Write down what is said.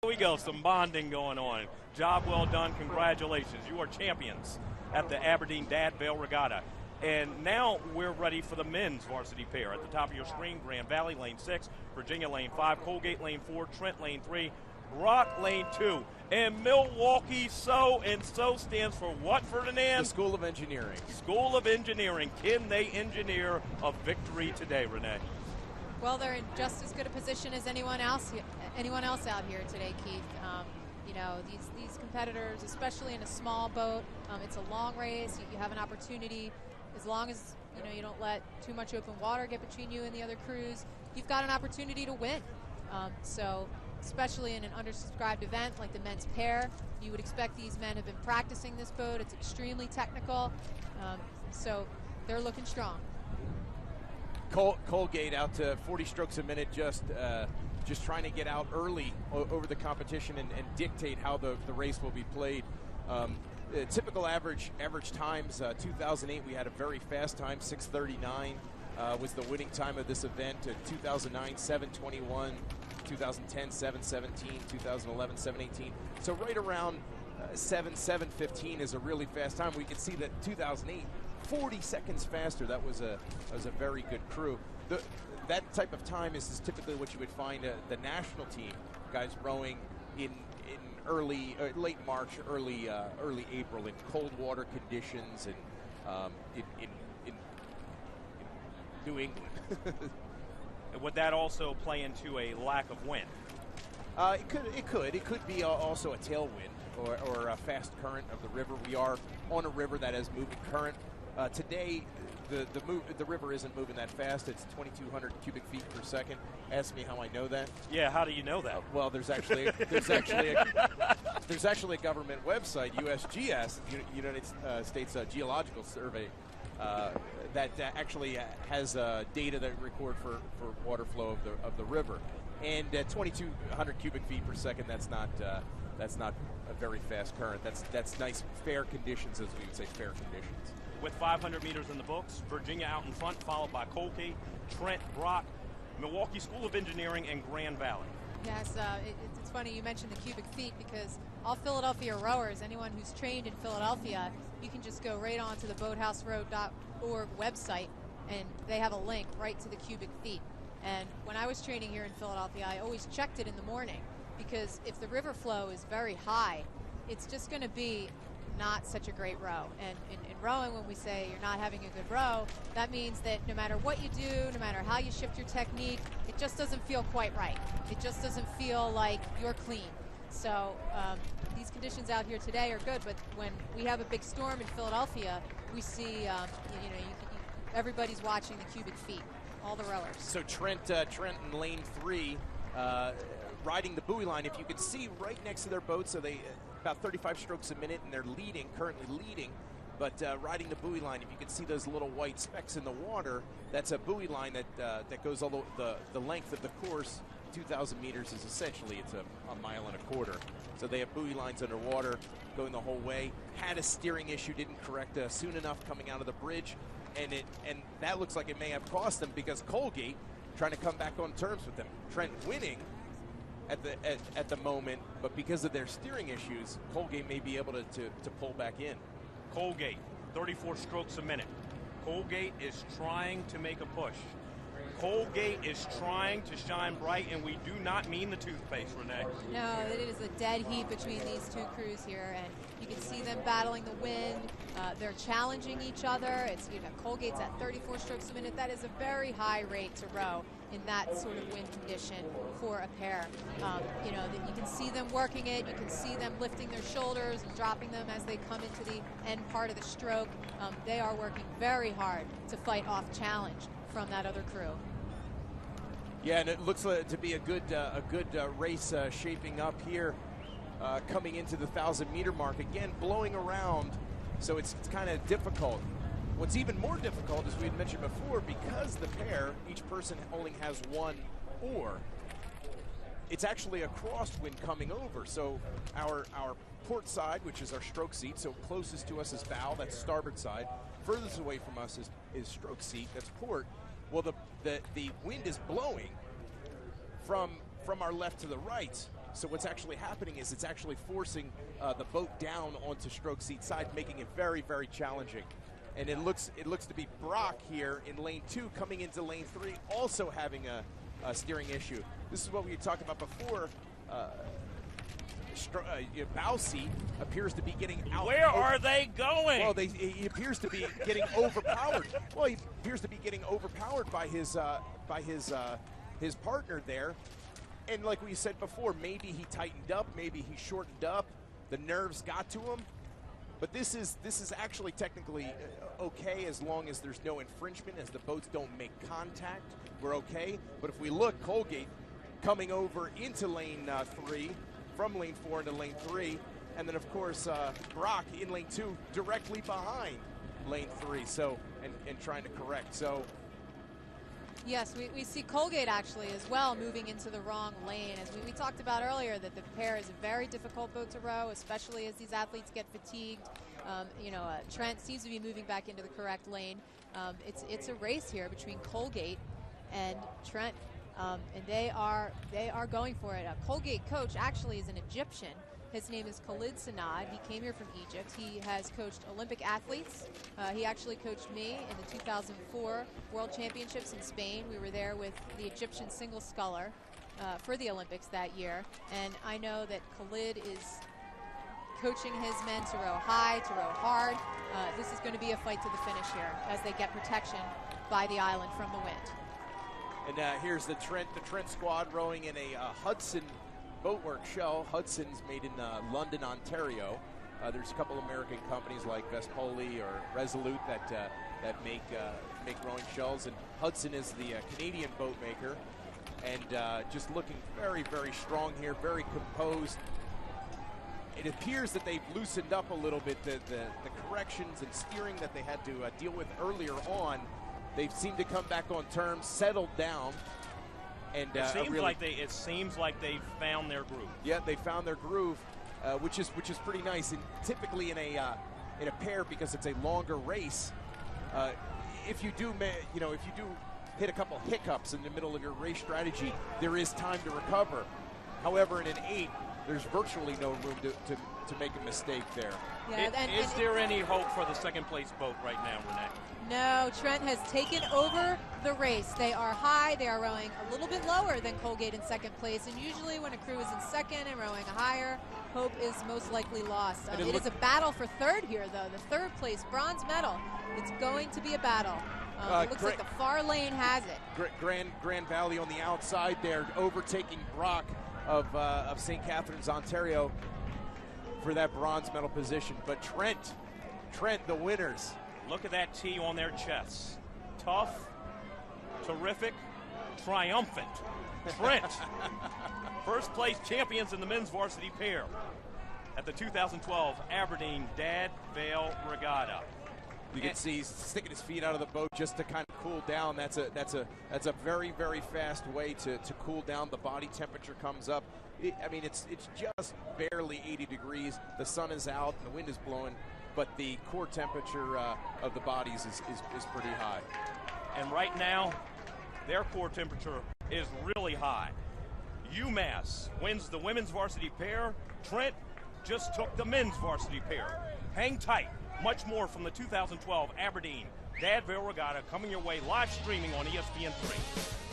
we go, some bonding going on. Job well done, congratulations. You are champions at the Aberdeen Vail Regatta. And now we're ready for the men's varsity pair. At the top of your screen, Grand Valley, lane 6, Virginia, lane 5, Colgate, lane 4, Trent, lane 3, Brock, lane 2. And Milwaukee, so stands for what, Ferdinand? The School of Engineering. School of Engineering. Can they engineer a victory today, Renee? Well, they're in just as good a position as anyone else out here today, Keith. You know, these competitors, especially in a small boat, it's a long race. You have an opportunity, as long as you don't let too much open water get between you and the other crews, you've got an opportunity to win. So especially in an undersubscribed event like the men's pair, you would expect these men have been practicing this boat. It's extremely technical, so they're looking strong. Colgate out to 40 strokes a minute, just trying to get out early over the competition and dictate how the race will be played. Typical average times, 2008 we had a very fast time, 6:39 was the winning time of this event. 2009, 7:21, 2010, 7:17, 2011, 7:18. So right around 7:15 is a really fast time. We can see that 2008, 40 seconds faster. That was a very good crew. That type of time is typically what you would find the national team guys rowing in late March, early April in cold water conditions and in New England. And would that also play into a lack of wind? It could be also a tailwind or a fast current of the river. We are on a river that has moving current. Today, the river isn't moving that fast. It's 2,200 cubic feet per second. Ask me how I know that. Yeah, how do you know that? Well, there's actually a government website, USGS, United States Geological Survey, that actually has data that record for water flow of the river. And 2,200 cubic feet per second. That's not a very fast current. That's nice, fair conditions, as we would say, fair conditions. With 500 meters in the books, Virginia out in front, followed by Colgate, Trent, Brock, Milwaukee School of Engineering, and Grand Valley. Yes, it's funny you mentioned the cubic feet, because all Philadelphia rowers, anyone who's trained in Philadelphia, you can just go right onto the boathouseroad.org website, and they have a link right to the cubic feet. And when I was training here in Philadelphia, I always checked it in the morning, because if the river flow is very high, it's just going to be not such a great row. And in rowing, when we say you're not having a good row, that means that no matter what you do, no matter how you shift your technique, it just doesn't feel quite right. It just doesn't feel like you're clean. So these conditions out here today are good, but when we have a big storm in Philadelphia, we see everybody's watching the cubic feet, all the rowers. So Trent in lane 3, riding the buoy line. If you can see right next to their boat, so they about 35 strokes a minute, and they're currently leading, but riding the buoy line. If you can see those little white specks in the water, that's a buoy line that goes all the length of the course. 2,000 meters is essentially, it's a mile and a quarter. So they have buoy lines underwater going the whole way. Had a steering issue, didn't correct soon enough coming out of the bridge, and that looks like it may have cost them, because Colgate trying to come back on terms with them. Trent winning at the moment, but because of their steering issues, Colgate may be able to pull back in. Colgate, 34 strokes a minute. Colgate is trying to make a push. Colgate is trying to shine bright, and we do not mean the toothpaste, Renee. No, it is a dead heat between these two crews here, and you can see them battling the wind. They're challenging each other. It's Colgate's at 34 strokes a minute. That is a very high rate to row in that sort of wind condition for a pair. You can see them working it. You can see them lifting their shoulders and dropping them as they come into the end part of the stroke. They are working very hard to fight off challenge from that other crew. Yeah, and it looks to be a good race shaping up here, coming into the 1,000-meter mark. Again, blowing around, so it's kind of difficult. What's even more difficult, as we had mentioned before, because the pair, each person only has one oar, it's actually a crosswind coming over. So our port side, which is our stroke seat, so closest to us is bow, that's starboard side. Furthest away from us is stroke seat, that's port. Well, the wind is blowing from our left to the right. So what's actually happening is it's actually forcing the boat down onto stroke seat side, making it very, very challenging. And it looks to be Brock here in lane 2 coming into lane 3, also having a steering issue. This is what we talked about before. Bowsy appears to be getting out. Where are they going? Well, he appears to be getting overpowered. Well, he appears to be getting overpowered by his partner there. And like we said before, maybe he tightened up, maybe he shortened up. The nerves got to him. But this is actually technically okay as long as there's no infringement, as the boats don't make contact. We're okay. But if we look, Colgate coming over into lane 3, from lane 4 into lane 3, and then of course Brock in lane 2 directly behind lane 3, so and trying to correct. So yes, we see Colgate actually as well moving into the wrong lane. As we talked about earlier, that the pair is a very difficult boat to row, especially as these athletes get fatigued. Trent seems to be moving back into the correct lane. It's a race here between Colgate and Trent, and they are going for it. Colgate coach actually is an Egyptian. His name is Khalid Sanad. He came here from Egypt. He has coached Olympic athletes. He actually coached me in the 2004 World Championships in Spain. We were there with the Egyptian single sculler for the Olympics that year. And I know that Khalid is coaching his men to row high, to row hard. This is going to be a fight to the finish here as they get protection by the island from the wind. And here's the Trent squad rowing in a Hudson boatwork shell. Hudson's made in London, Ontario. There's a couple American companies like Vespoli or Resolute that make rowing shells, and Hudson is the Canadian boat maker. And just looking very, very strong here, very composed. It appears that they've loosened up a little bit. The corrections and steering that they had to deal with earlier on, they seem to come back on terms, settled down. And it seems like they've found their groove. Yeah, they found their groove, which is pretty nice. And typically in a pair, because it's a longer race, if you do hit a couple hiccups in the middle of your race strategy, there is time to recover. However, in an 8, there's virtually no room to make a mistake there. Yeah, is there any hope for the second place boat right now, Renee? No, Trent has taken over the race. They are high. They are rowing a little bit lower than Colgate in second place. And usually when a crew is in second and rowing higher, hope is most likely lost. It is a battle for third here, though. The third place bronze medal. It's going to be a battle. It looks like the far lane has it. Grand Valley on the outside there, overtaking Brock of St. Catharines, Ontario, for that bronze medal position. But Trent, the winners. Look at that T on their chests. Tough, terrific, triumphant. Trent, first place champions in the men's varsity pair at the 2012 Aberdeen Dad Vail Regatta. You can see he's sticking his feet out of the boat just to kind of cool down. That's a very, very fast way to cool down. The body temperature comes up. It's just barely 80 degrees. The sun is out and the wind is blowing, but the core temperature of the bodies is pretty high. And right now, their core temperature is really high. UMass wins the women's varsity pair. Trent just took the men's varsity pair. Hang tight. Much more from the 2012 Aberdeen Dad Vail Regatta coming your way live streaming on ESPN3.